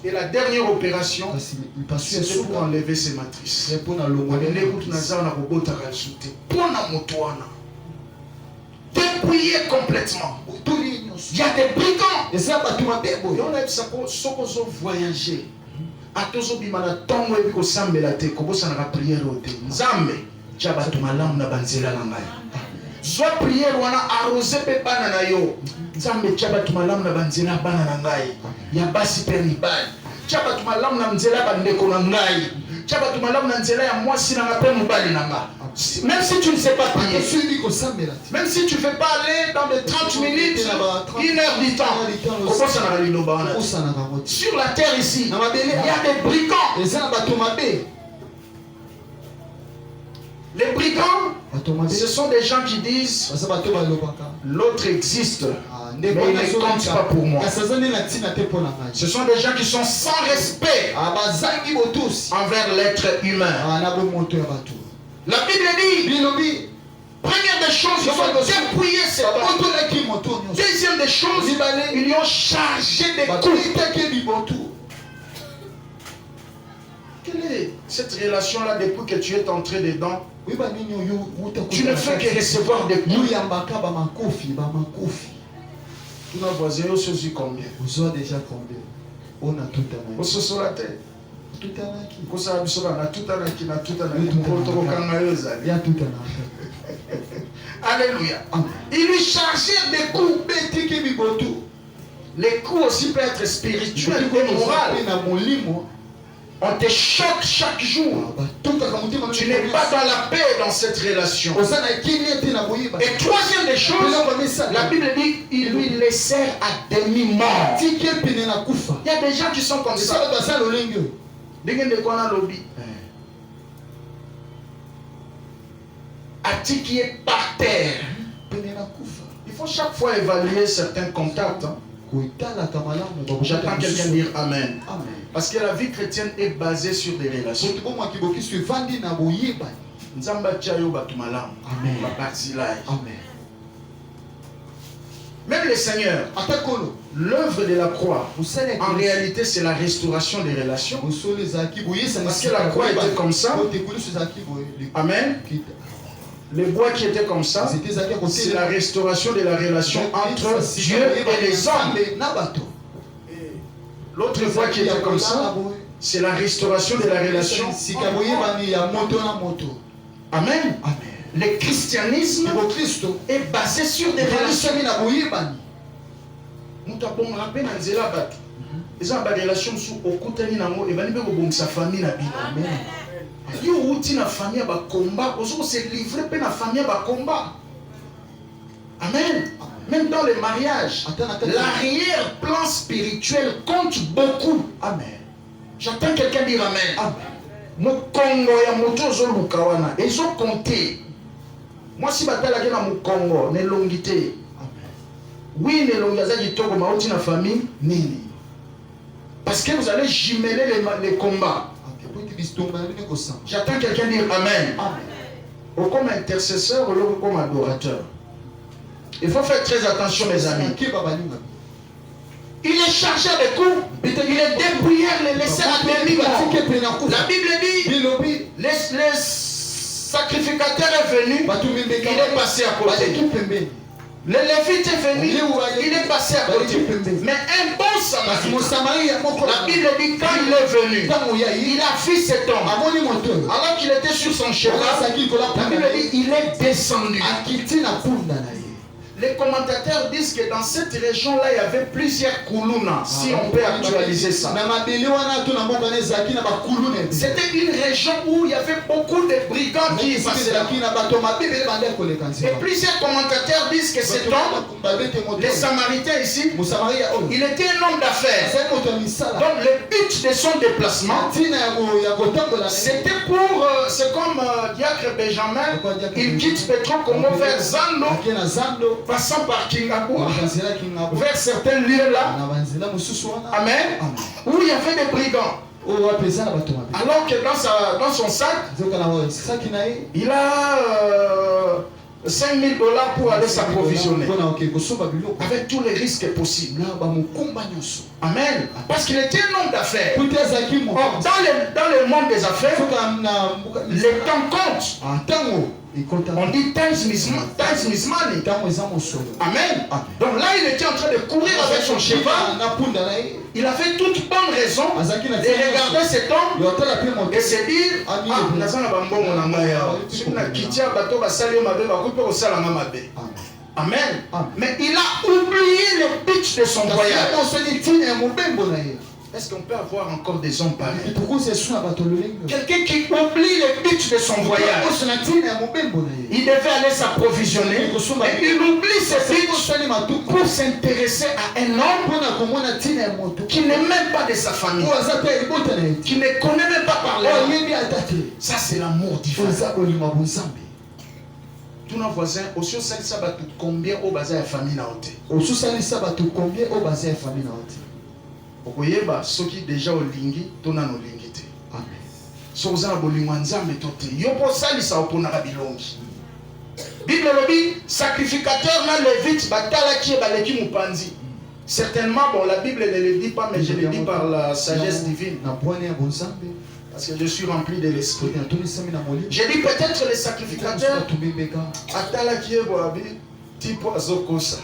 Et la dernière opération, c'était pour enlever ses matrices. Dépouillé complètement. Il y a des brigands. Et on a voyagé. Soit prière wana arrosé pe bana na yo. Nzambe tshaba tumalam na banzela bana na ngai. Ya basi pe mibali. Tshaba tumalam na nzela bandeko na ngai. Tshaba tumalam na nzela ya mwasi na ngape mobali na nga. Même si tu ne sais pas prier, même si tu ne fais pas aller dans les 30 minutes, 1 heure du temps, sur la terre ici, il y a des brigands. Les brigands, ce sont des gens qui disent l'autre existe, mais il ne compte pas pour moi. Ce sont des gens qui sont sans respect envers l'être humain. La Bible dit, première des choses, ils ont dépouillé cet homme. Deuxième des choses, ils lui ont chargé des coups. Quelle est cette relation-là depuis que tu es entré dedans? Tu ne fais que recevoir des coups. Tu n'as voisin aussi combien? Vous avez déjà combien? On a tout à l'heure. Vous sur la tête. Tout à l'heure. Vous avez tout à l'heure. Alléluia. Il lui chargeait des coups. Les coups aussi peuvent être spirituels et moraux. On te choque chaque jour. Tu n'es pas dans la paix dans cette relation. Et troisième des choses, la Bible dit, ils lui laissèrent à demi-mort. Il y a des gens qui sont comme ça. Ati qui est par terre. Il faut chaque fois évaluer certains contacts. J'attends quelqu'un dire Amen. Parce que la vie chrétienne est basée sur des relations. Même le Seigneur, l'œuvre de la croix, en réalité c'est la restauration des relations. Parce que la croix était comme ça. Amen. Les bois qui étaient comme ça, c'est la restauration de la relation entre Dieu et les hommes. L'autre voie qui était comme ça, c'est la restauration de la relation. Amen. Le christianisme est basé sur des relations. Amen. Même dans les mariages, l'arrière-plan spirituel compte beaucoup. Amen. J'entends quelqu'un dire Amen. Mukongo ya motozo lukawana. Ils ont compté. Moi si batala ke na mukongo ne longité. Oui ne longaza kitoko mauti na famille nini. Parce que vous allez jumeler les combats. J'attends quelqu'un dire Amen. Ou comme intercesseur ou comme adorateur. Il faut faire très attention, mes amis. Il est chargé de coups. Il est dépouillé, les laissé à demi-mort. La Bible dit, les sacrificateurs est venu, il est passé à côté. Le Lévite est venu, il est passé à côté. Mais un bon Samaritain, la Bible dit quand il est venu, il a vu cet homme. Alors qu'il était sur son cheval, la Bible dit il est descendu. Les commentateurs disent que dans cette région-là, il y avait plusieurs koulouna, si on peut actualiser ça. C'était une région où il y avait beaucoup de brigands qui passaient là. Et plusieurs commentateurs disent que cet homme, les Samaritains ici, il était un homme d'affaires. Donc le but de son déplacement, c'était pour, c'est comme Diacre Benjamin, il quitte Petro Congo vers Zando, passant par Kingaboua, vers certains lieux là, Amen, où il y avait des brigands. Alors que dans son sac, il a $5,000 pour aller s'approvisionner avec tous les risques possibles. Amen. Parce qu'il était un homme d'affaires. Or, dans le monde des affaires, les temps comptent. On dit time is money. Amen. Donc là, il était en train de courir avec son cheval. Il avait toute bonne raison de regarder cet homme et se dire Amen. Mais il a oublié le but de son voyage. Est-ce qu'on peut avoir encore des hommes pareils? Quelqu'un qui oublie le but de son voyage. Il devait aller s'approvisionner et il oublie ce but pour s'intéresser à un homme qui n'est même pas de sa famille, qui ne connaît même pas parler. Ça, c'est l'amour différent. Tous nos voisins, aussi ça va combien au bazar famille na hote. Aussi ça va combien au bazar famille na hote. Okoyeba soki déjà olingi tona no lingite. Amen. Soza bolingo nzambe tote. Yo po salisa opona ka bilongi. Bible lobi sacrificateur na levite batala ki baleki mupanzi. Certainement bon la Bible ne le dit pas mais je le dis par la sagesse divine. Na bwana ya bonzambe. Parce que je suis rempli de l'esprit. J'ai dit peut-être les sacrificateurs atala ki boabi tipo azokosa.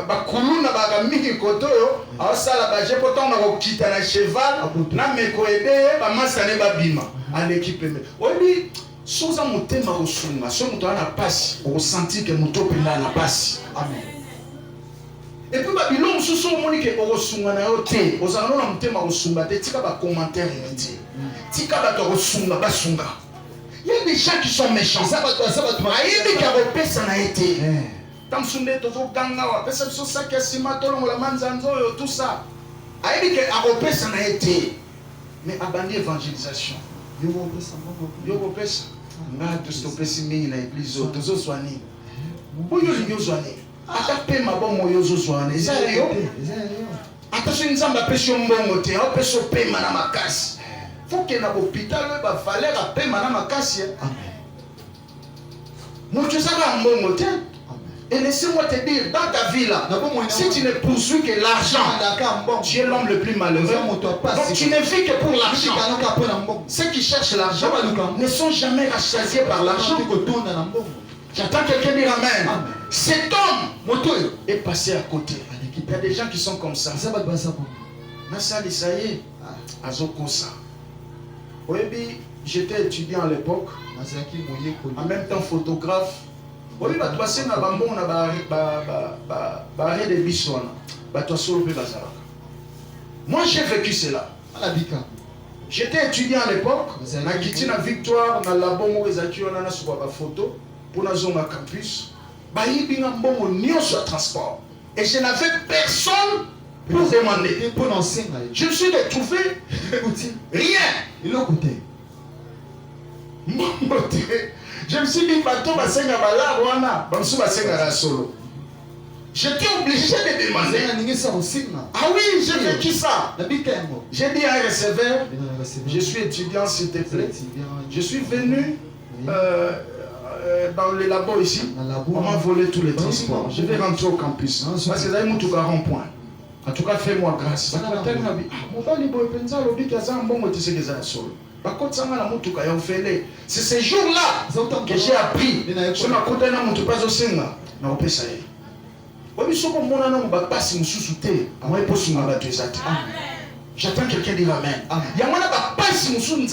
Bakuluna bagamiki kotoyo awasala baje potanga kokita na cheval na meko ede bamasane babima aleki pembe obi soza motema kosunga so muto ana pasi osentir que muto penda na pasi. Amen. Et puis babilon susu omonike okosunga na yo te ozana na motema kosunga te tika ba commentaire te tika ba to kosunga basunga. Il y a des gens qui sont méchants. Ça va ayebi ka repesa na été. Tamsunde tozo ganga pesa so saki asima tolongo la manzanzo tout ça. Ayebi ke aropesa na été. Mais abandonner évangélisation. Yo repesa. Nga to stopesi mingi na église tozo swani. Oyo linyo swani. Ata pe mabongo yo zo swani. Eza yo. Ata so nzamba pesio mbongo te, o peso pe mana makasi. Faut que na hôpital ba valeur a pe mana makasi. Amen. Moto saka mbongo te. Et laissez-moi te dire, dans ta vie là, si tu ne poursuis que l'argent, tu es l'homme le plus malheureux. Donc tu ne vis que pour l'argent. Ceux qui cherchent l'argent ne sont jamais rassasiés par l'argent. J'attends quelqu'un dire Amen. Cet homme est passé à côté. Il y a des gens qui sont comme ça. J'étais étudiant à l'époque, en même temps photographe. Oui, bah toi c'est na bambon na ba de bisona. Bah toi solo pe bazara. Moi j'ai vécu cela. J'étais étudiant à l'époque, na kiti na Victoire na labongo ezaki ona na suba ba photo pour na zonga campus. Ba yibi na mbongo nyonso transport. Et je n'avais personne pour demander. Je me suis retrouvé rien. Il a coûté. Je me suis dit, bateau va s'engager là, wana, bamsou va s'engager solo. J'étais obligé de demander. Ah oui, j'ai vécu ça. J'ai dit à un receveur, je suis étudiant s'il te plaît. Je suis venu dans le labo ici. On m'a volé tous les transports. Je vais rentrer au campus. Parce que là, il m'a tout rond-point. En tout cas, fais-moi grâce. C'est ce jour-là que j'ai appris. J'attends quelqu'un dire Amen. Il y a pas si nous sommes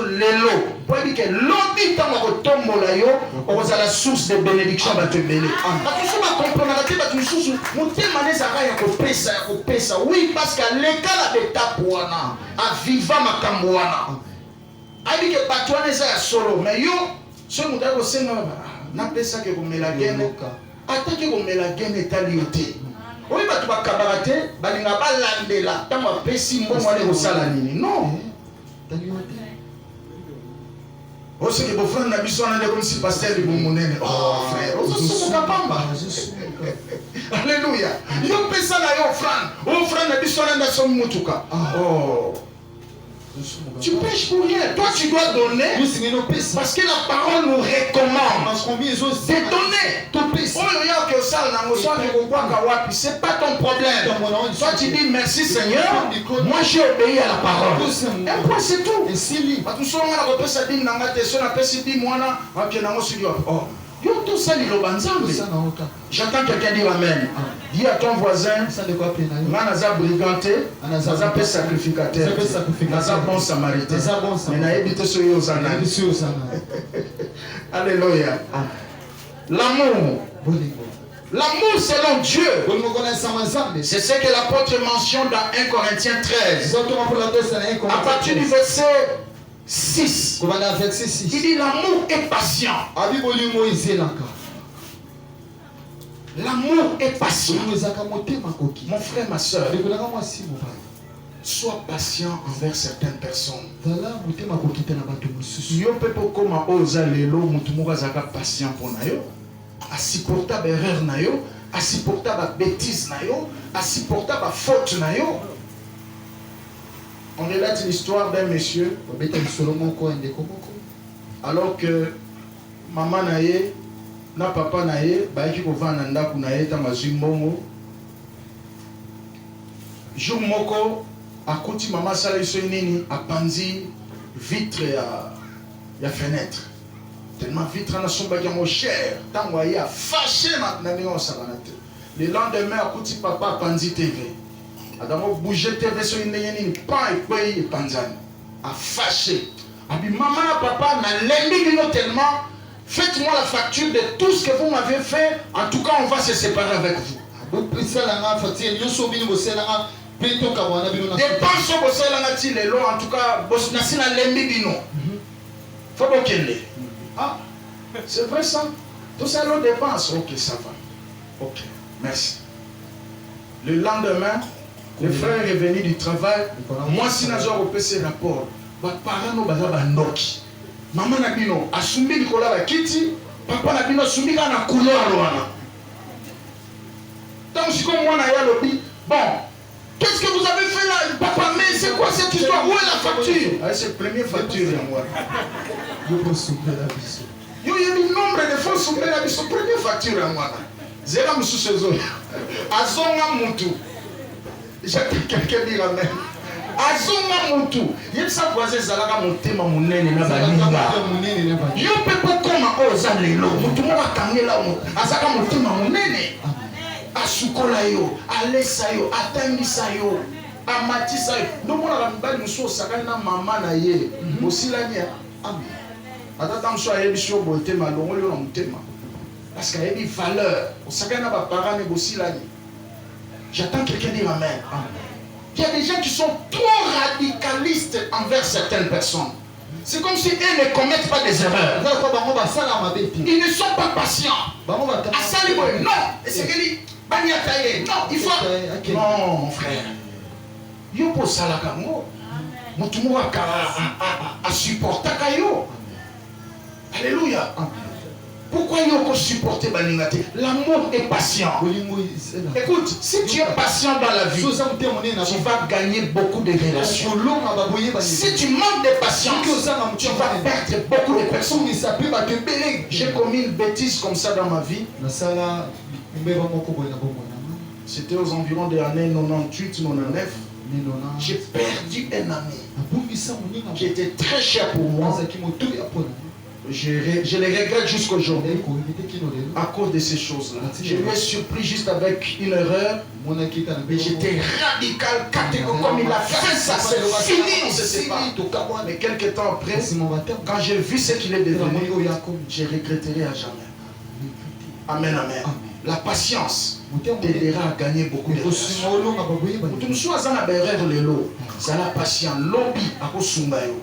lelo. Pour dire que l'objet dans le tombola yo, on a la source de bénédiction va te bénir. Parce que ça va comprendre que tu source mon témoin les araya ko pesa. Oui parce que l'école de tapuana a viva makamboana. Ai que patoine ça solo mais yo ce muta ko senga na pesa que ko melagene. Attaque ko melagene taliote. Oui, tu vas cabareter, tu vas lander là, tu vas pécher mon moyen de salanini. Non. Oh, c'est que vos frères n'ont pas comme si pasteur de mon monnaie. Oh, frère, oh, ça c'est mon capamba. Alléluia. Ils ont fait ça là, frère. Oh, frère, n'a pas besoin de son moutuka. Oh. Tu pêches pour rien. Toi, tu dois donner parce que la parole nous recommande de donner. C'est pas ton problème. Toi, tu dis merci Seigneur. Moi, j'ai obéi à la parole. Et puis, c'est tout. J'entends quelqu'un dire Amen. Dis à ton voisin, Naza briganté, Naza pe sacrificateur, Naza bon samaritain, Alléluia. L'amour L'amour selon Dieu, c'est ce que l'apôtre mentionne dans 1 Corinthiens 13. À partir du verset 6, il dit l'amour est patient. L'amour est patient. Mon frère, ma soeur, sois patient envers certaines personnes. Yo peut pas comme osa lelo mutumura zaka patient pour nayo, à supporter erreur nayo, à supporter bêtise nayo, à supporter faute nayo. On relate l'histoire d'un monsieur alors que maman naye na papa naye baiki ko vana ndaku naye ta mazimbongo. Jour moko akuti mama sala iso nini apanzi vitre ya fenêtre. Tellement vitre na somba ya mon cher, tango ya fâché na ningo sabanate. Le lendemain akuti papa apanzi TV. Adamo bouger TV so nini pas et panzani. A fâché. Abi maman na papa na lembi bino tellement faites-moi la facture de tout ce que vous m'avez fait. En tout cas, on va se séparer avec vous. Dépense en tout cas, faut ah, c'est vrai ça. Tout ça, l'on dépense. Ok, ça va. Ok, merci. Le lendemain, le frère est venu du travail. Moi, si nous avons repéré rapport, mes parents nous ont dit maman nabino asumbi likola ba kiti, papa nabino asumbi na couloir wana. Donc si comme moi na ya lobi, bon, qu'est-ce que vous avez fait là papa, mais c'est quoi cette histoire? Où est la facture? Ah, c'est la première facture ya moi. Yo faut souper la biso. Yo y a le nombre de fois souper la biso, première facture ya moi. Zera mususezo. Azonga mutu. J'ai quelqu'un dire amen. Azonga mutu yebisa voisin zalaka motema munene na baninga yo pepo koma oza lelo mutu mo akangela mo azaka motema munene asukola yo alesa yo atangisa yo amatisa yo ndomona la mbali muso sakana na mama na ye mosilania amen atata muso ayebiso yo motema longoli yo na motema parce qu'il y a des valeurs osakana ba parents ne bosilani. J'attends quelqu'un dire amen. Il y a des gens qui sont trop radicalistes envers certaines personnes. C'est comme si eux ne commettent pas des erreurs. Ils ne sont pas patients. Non, il faut... Non, mon frère. Il faut supporter. Alléluia. Pourquoi il faut supporter Baningate? L'amour est patient. Écoute, si tu es patient dans la vie, tu vas gagner beaucoup de relations. Si tu manques de patience, tu vas perdre beaucoup de personnes. J'ai commis une bêtise comme ça dans ma vie. C'était aux environs des années 98-99. J'ai perdu un ami qui était très cher pour moi. Je les regrette jusqu'aujourd'hui à cause de ces choses-là. Je lui ai surpris juste avec une erreur. Mais j'étais radical, catégorique, comme il a fait ça, c'est fini, on se sépare. Mais quelques temps après, quand j'ai vu ce qu'il est devenu, je regretterai à jamais. Amen, amen. La patience t'aidera à gagner beaucoup de choses. Tu ne sois pas un erreur de l'eau. C'est la patience. Lobby à Kosungayo.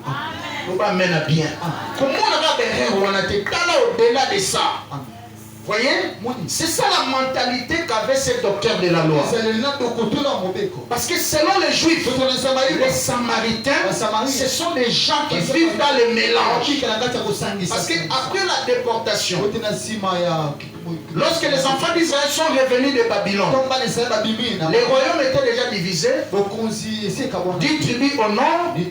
On va mener bien. Comment on a des erreurs? On a été au-delà de ça. Voyez, c'est ça la mentalité qu'avait ce docteur de la loi. Parce que selon les Juifs, les Samaritains, ce sont des gens qui vivent dans le mélange. Parce qu'après la déportation, lorsque les enfants d'Israël sont revenus de Babylone, les royaumes étaient déjà divisés. 10 tribus au nord, 2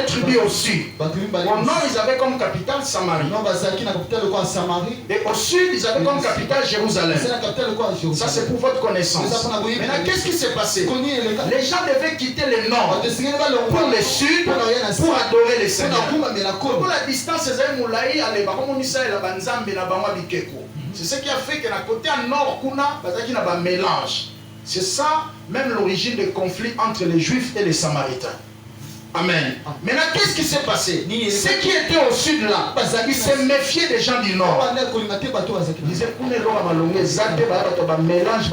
tribus au sud. Au nord, ils avaient comme capitale Samarie. Et au sud, ils avaient comme capitale Jérusalem. Ça, c'est pour votre connaissance. Maintenant, qu'est-ce qui s'est passé? Les gens devaient quitter le nord pour le sud pour adorer le Seigneur. Pour la distance, c'est ce qui a fait que la côté nord, il y a un mélange. C'est ça, même l'origine des conflits entre les Juifs et les Samaritains. Amen. Maintenant, qu'est-ce qui s'est passé? Ceux qui étaient au sud là, ils se méfiaient des gens du nord. Ils disaient, mélange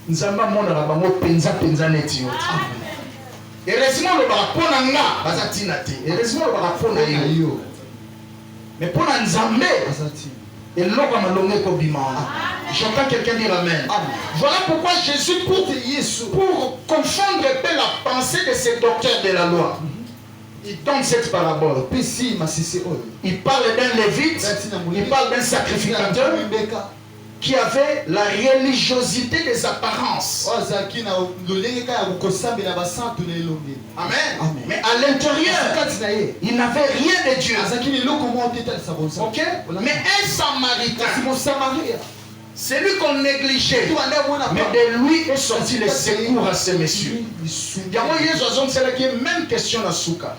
nzamba mona ka bango penza neti yo. Heureusement le baka pona nga bazatina te. Heureusement le baka pona yo. Mais pona nzambe et l'homme a malongé comme bima. J'entends quelqu'un dire amen. Voilà pourquoi Jésus pour confondre un peu la pensée de ces docteurs de la loi, il donne cette parabole. Il parle d'un lévite, il parle d'un sacrificateur qui avait la religiosité des apparences. Amen. Mais à l'intérieur, il n'avait rien de Dieu. Okay? Mais un Samaritain, c'est lui qu'on négligeait. Mais de lui est sorti le secours à ces messieurs. Il y a même question à Souka.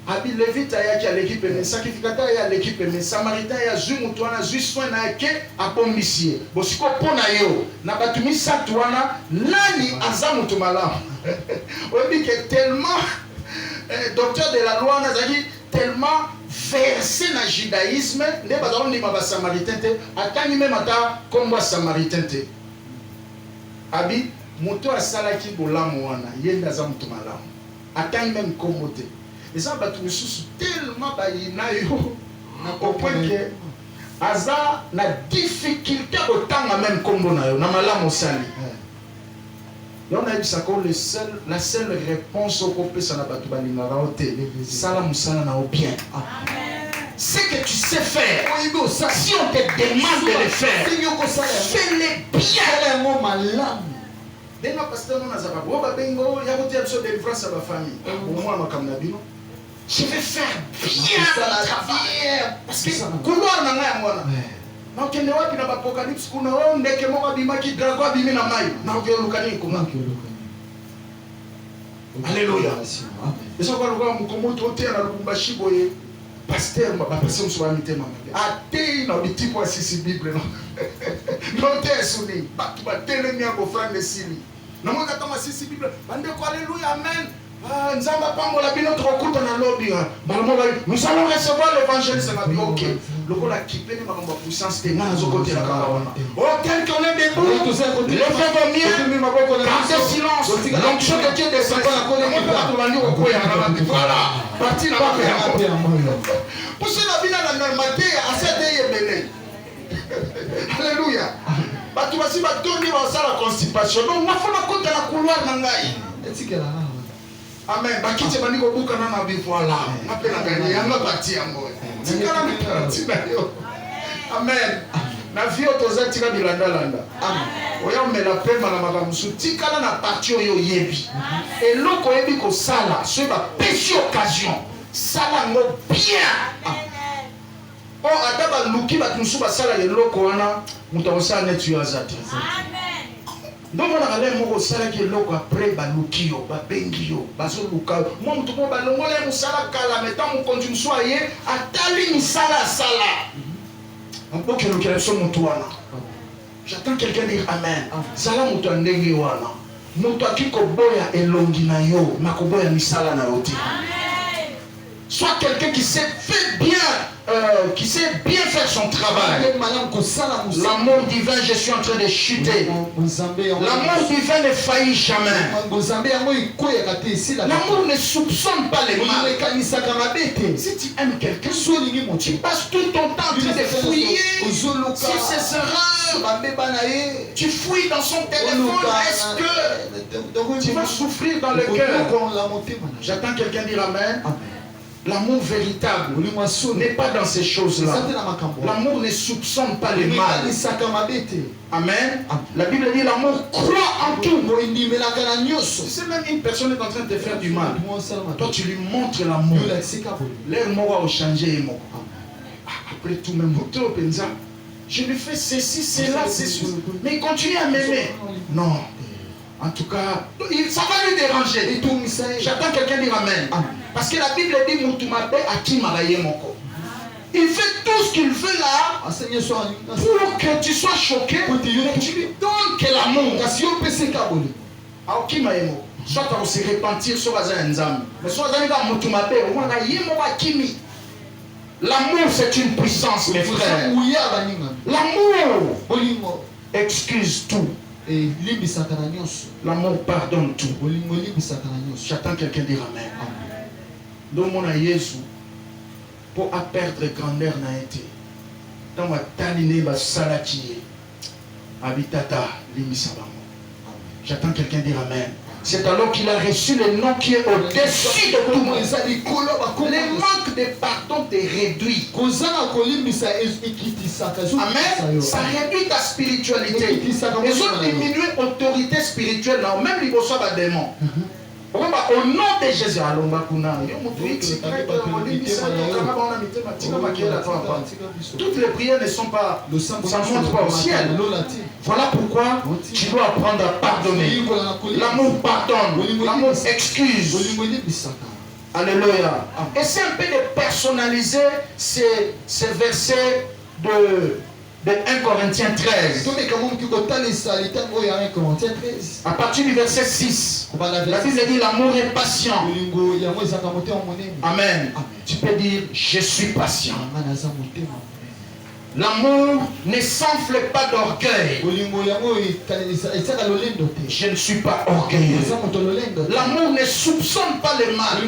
Abi Lévite a l'équipe, mais sacrificateur a l'équipe, mais Samaritain a Zumutuana, Zuissoin a ke a Pombissier. Bosiko Ponayo, Nabatumi Satuana, Nani Azamutumala. On dit que tellement, docteur de la loi, on a dit tellement versé dans le judaïsme, les badons ni ma Samaritain, attends même à comme Samaritain. Abi, Moto a Salaki Bolamoana, Yenda Zamutumala. Attends même comme Moté. Et ça, nous sommes tellement au point que Aza na difficulté autant même comme on a malam sali. Et on a dit ça comme la seule réponse au copé ça n'a pas tout bani na raoté. Salam sala na au bien. Ce que tu sais faire, si on te demande de le faire, fais-le bien. Dès que pasteur nous a pas bengo, il y a une délivrance à la famille. Au moins ma kamnabino. Je vais faire bien mon travail. Parce que couloir n'a rien moi. Donc il n'y a pas d'apocalypse. Kuna on ne que moi bima qui drago bimi na mai. Na oke lukani kuma. Alléluia. Et ça va le mukomo tote na lubumbashi boye. Pasteur m'a pas passé sur la mité maman. Ate na biti pour sisi Bible non. Non te suni. Ba tu ba tele mi abo frère de sili. Na moi katama sisi Bible. Bande ko alléluia amen. Nous allons recevoir l'évangile. Ok. Le rôle a quitté ma puissance de côté la oh, tel qu'on est debout, levez vos miens, gardez silence. Donc, ce que Dieu descend, voilà. Parti là-bas. Pour ce la vie dans la normalité, à cette alléluia. Tu vas si tourner dans la constipation. Donc, il faut la compte de la couloir. Amen. Bakiti baniko buka na na bivoila. Apela gani yanga bati yango. Tikala ni parti na yo. Amen. Na vie otoza tika bilanda landa. Amen. Oya mela pema na magamusu tikala na parti yo yebi. Et loko yebi ko sala, so ba pesi occasion. Sala ngo bien. Amen. Oh adaba luki ba tunsu ba sala le loko wana mutaosa netu yo azati. Amen. Donc on a allé mon salaire qui est là après balukio babengio bazoluka moi mutuko balongole musala kala metant mon continue soyez atali misala sala on peut que le kelso mutuana j'attends quelqu'un dire amen sala mutu ndenge wana mutu akiko boya elongi na yo makoboya misala na oti amen soit quelqu'un qui sait faire bien qui sait bien faire son travail. L'amour divin, je suis en train de chuter. L'amour divin ne faillit jamais. L'amour ne soupçonne pas les mal. Si tu aimes quelqu'un, tu passes tout ton temps en train de fouiller sur ses erreurs. Tu fouilles dans son téléphone. Est-ce que tu vas souffrir dans le cœur? J'attends quelqu'un dire amen. L'amour véritable n'est pas dans ces choses-là. L'amour ne soupçonne pas les mal. Amen. La Bible dit l'amour croit en tout. Tu sais, même une personne est en train de te faire du mal. Toi, tu lui montres l'amour. L'air mort a changé. Après tout, même je lui fais ceci, cela, ceci. Mais il continue à m'aimer. Non. En tout cas, ça va lui déranger. J'attends quelqu'un dire amen. Parce que la Bible dit Moutumabe à qui malaye moko. Il fait tout ce qu'il veut là pour que tu sois choqué. Mais tu lui donnes que l'amour. Soit on se repentir sur un nzambe. Mais soit on va mutumabe, on va yemo kimi. L'amour c'est une puissance, mes frères. L'amour excuse tout. L'amour pardonne tout. J'attends quelqu'un dire Amen. Donc mon Jésus pour perdre grandeur n'a été. Dans ma taline ma salaki habitata limisabamo. J'attends quelqu'un dire Amen. C'est alors qu'il a reçu le nom qui est au-dessus de tout. Le manque de pardon te réduit. Amen. Ça réduit ta spiritualité. Les autres diminuent l'autorité spirituelle. Même les bossons à démon. Au nom de Jésus, toutes les prières ne sont pas, ça ne monte pas au ciel. Voilà pourquoi tu dois apprendre à pardonner. L'amour pardonne, l'amour excuse. Alléluia. Essaye un peu de personnaliser ces versets de 1 Corinthiens 13. À partir du verset 6, la Bible dit l'amour est patient. Amen. Tu peux dire je suis patient. L'amour ne s'enfle pas d'orgueil. Je ne suis pas orgueilleux. L'amour ne soupçonne pas le mal.